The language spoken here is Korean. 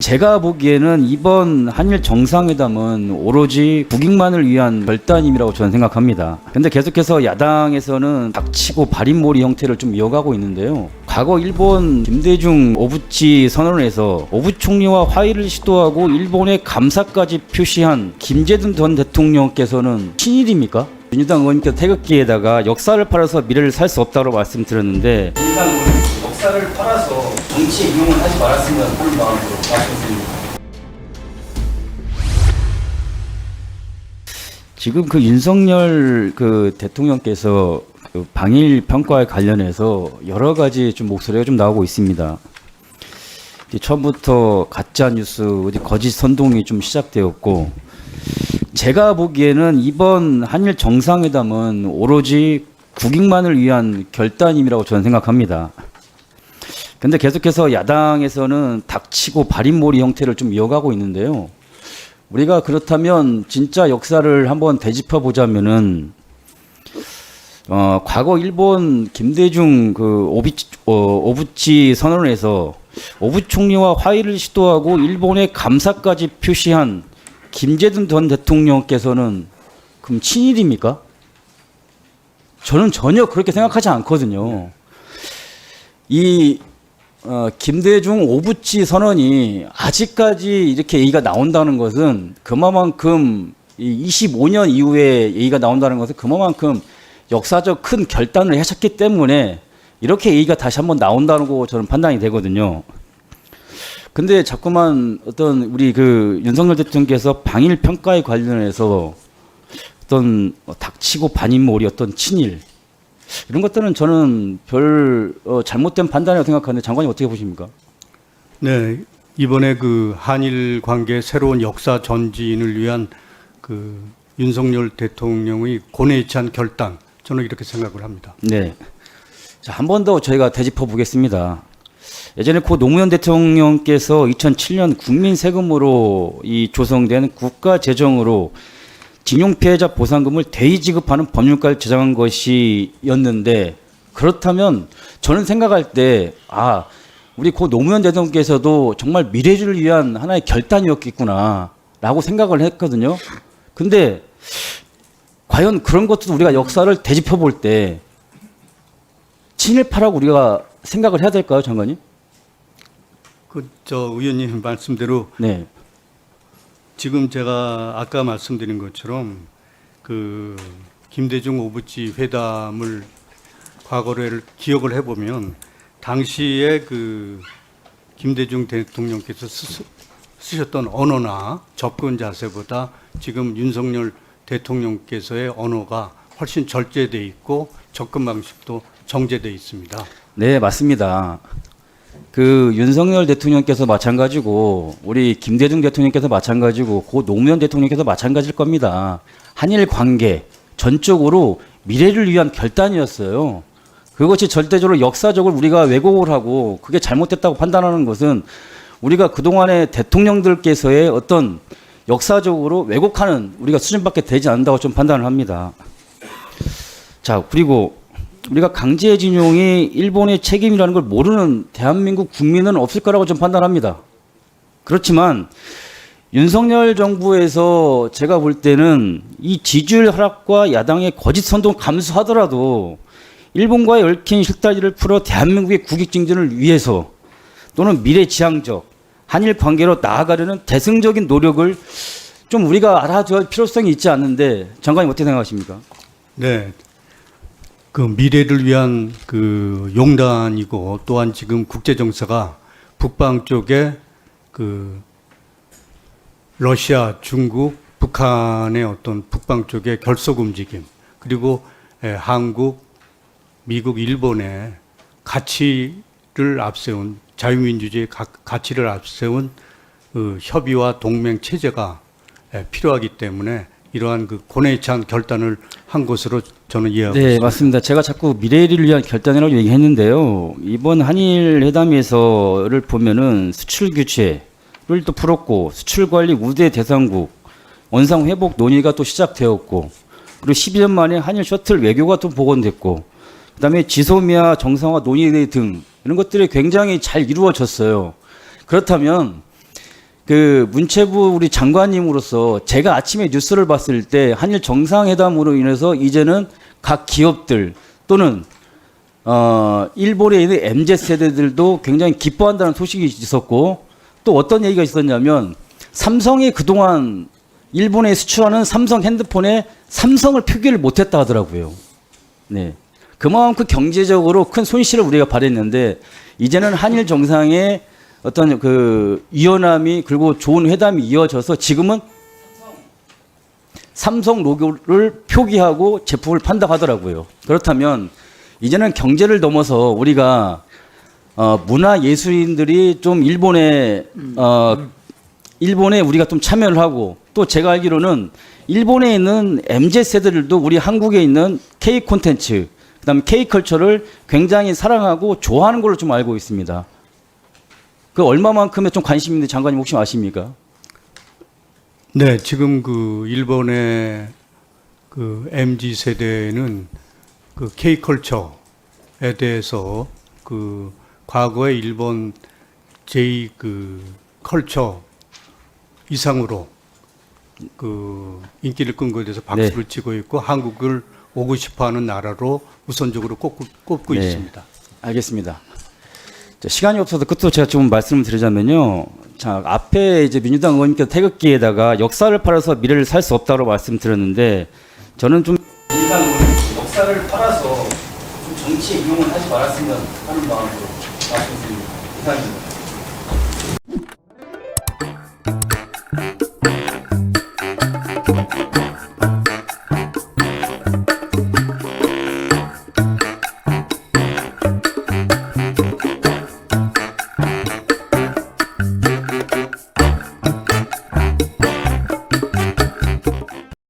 제가 보기에는 이번 한일 정상회담은 오로지 국익만을 위한 결단임이라고 저는 생각합니다. 근데 계속해서 야당에서는 닥치고 발인몰이 형태를 좀 이어가고 있는데요. 과거 일본 김대중 오부치 선언에서 오부 총리와 화의를 시도하고 일본에 감사까지 표시한 김재준 전 대통령께서는 친일입니까? 민주당 의원님께서 태극기에다가 역사를 팔아서 미래를 살 수 없다고 말씀드렸는데 민주당 의원님 역사를 팔아서 정치에 이용을 하지 말았으면 하는 마음으로 말씀드립니다. 지금 그 윤석열 그 대통령께서 그 방일 평가에 관련해서 여러 가지 좀 목소리가 좀 나오고 있습니다. 처음부터 가짜 뉴스, 거짓 선동이 좀 시작되었고, 제가 보기에는 이번 한일 정상회담은 오로지 국익만을 위한 결단임이라고 저는 생각합니다. 근데 계속해서 야당에서는 닥치고 발인몰이 형태를 좀 이어가고 있는데요. 우리가 그렇다면 진짜 역사를 한번 되짚어 보자면은 과거 일본 김대중 그 오부치 선언에서 오부 총리와 화의를 시도하고 일본에 감사까지 표시한 김재준 전 대통령께서는 그럼 친일입니까? 저는 전혀 그렇게 생각하지 않거든요. 이 김대중 오부치 선언이 아직까지 이렇게 얘기가 나온다는 것은 그만큼 25년 이후에 얘기가 나온다는 것은 그만큼 역사적 큰 결단을 하셨기 때문에 이렇게 얘기가 다시 한번 나온다는 거 저는 판단이 되거든요. 근데 자꾸만 어떤 우리 그 윤석열 대통령께서 방일 평가에 관련해서 어떤 닥치고 반인몰이 어떤 친일 이런 것들은 저는 별 잘못된 판단이라고 생각하는데 장관님 어떻게 보십니까? 네, 이번에 그 한일 관계 새로운 역사 전진을 위한 그 윤석열 대통령의 고뇌에 찬 결단, 저는 이렇게 생각을 합니다. 네. 자, 한 번 더 저희가 되짚어 보겠습니다. 예전에 고 노무현 대통령께서 2007년 국민 세금으로 이 조성된 국가 재정으로 징용 피해자 보상금을 대의 지급하는 법률까지 제정한 것이었는데, 그렇다면 저는 생각할 때 우리 고 노무현 대통령께서도 정말 미래를 위한 하나의 결단이었겠구나라고 생각을 했거든요. 근데 과연 그런 것도 우리가 역사를 되짚어 볼 때 친일파라고 우리가 생각을 해야 될까요, 장관님? 의원님 말씀대로 네. 지금 제가 아까 말씀드린 것처럼 그 김대중 오부치 회담을 과거를 기억을 해보면 당시에 그 김대중 대통령께서 쓰셨던 언어나 접근 자세보다 지금 윤석열 대통령께서의 언어가 훨씬 절제돼 있고 접근 방식도 정제돼 있습니다. 네, 맞습니다. 그 윤석열 대통령께서 마찬가지고 우리 김대중 대통령께서 마찬가지고 고 노무현 대통령께서 마찬가지일 겁니다. 한일 관계 전적으로 미래를 위한 결단이었어요. 그것이 절대적으로 역사적으로 우리가 왜곡을 하고 그게 잘못됐다고 판단하는 것은 우리가 그동안의 대통령들께서의 어떤 역사적으로 왜곡하는 우리가 수준밖에 되지 않는다고 좀 판단을 합니다. 자, 그리고 우리가 강제징용이 일본의 책임이라는 걸 모르는 대한민국 국민은 없을 거라고 좀 판단합니다. 그렇지만 윤석열 정부에서 제가 볼 때는 이 지지율 하락과 야당의 거짓 선동 감수하더라도 일본과의 얽힌 실다리를 풀어 대한민국의 국익 증진을 위해서 또는 미래지향적 한일 관계로 나아가려는 대승적인 노력을 좀 우리가 알아줘야 할 필요성이 있지 않는데 장관님 어떻게 생각하십니까? 네. 그 미래를 위한 그 용단이고 또한 지금 국제 정세가 북방 쪽에 그 러시아, 중국, 북한의 어떤 북방 쪽의 결속 움직임 그리고 한국, 미국, 일본의 가치를 앞세운 자유민주주의 가치를 앞세운 그 협의와 동맹 체제가 필요하기 때문에 이러한 그 고뇌에 찬 결단을 한 것으로 저는 이해하고 네, 있습니다. 맞습니다. 제가 자꾸 미래를 위한 결단이라고 얘기했는데요. 이번 한일 회담에서를 보면은 수출 규제를 또 풀었고 수출 관리 우대 대상국 원상 회복 논의가 또 시작되었고 그리고 12년 만에 한일 셔틀 외교가 또 복원됐고 그다음에 지소미아 정상화 논의 등 이런 것들이 굉장히 잘 이루어졌어요. 그렇다면 그 문체부 우리 장관님으로서 제가 아침에 뉴스를 봤을 때 한일 정상회담으로 인해서 이제는 각 기업들 또는 일본에 있는 MZ 세대들도 굉장히 기뻐한다는 소식이 있었고 또 어떤 얘기가 있었냐면 삼성이 그동안 일본에 수출하는 삼성 핸드폰에 삼성을 표기를 못했다 하더라고요. 네. 그만큼 경제적으로 큰 손실을 우리가 발했는데 이제는 한일 정상의 어떤 그 유연함이 그리고 좋은 회담이 이어져서 지금은 삼성 로고를 표기하고 제품을 판다고 하더라고요. 그렇다면 이제는 경제를 넘어서 우리가 문화 예술인들이 좀 일본에 우리가 좀 참여를 하고 또 제가 알기로는 일본에 있는 MZ 세대들도 우리 한국에 있는 K 콘텐츠 그다음에 K 컬처를 굉장히 사랑하고 좋아하는 걸로 좀 알고 있습니다. 그 얼마만큼의 좀 관심 있는데 장관님 혹시 아십니까? 네, 지금 그 일본의 그 MZ 세대는 그 K 컬처에 대해서 그 과거의 일본 J 그 컬처 이상으로 그 인기를 끈 것에 대해서 박수를 치고 있고 한국을 오고 싶어하는 나라로 우선적으로 꼽고 네. 있습니다. 알겠습니다. 자, 시간이 없어서 끝으로 제가 좀 말씀을 드리자면요. 자, 앞에 이제 민주당 의원님께서 태극기에다가 역사를 팔아서 미래를 살 수 없다고 말씀드렸는데 저는 좀 민주당 역사를 팔아서 좀 정치에 이용을 하지 말았으면 하는 마음으로 말씀드립니다. 이상입니다.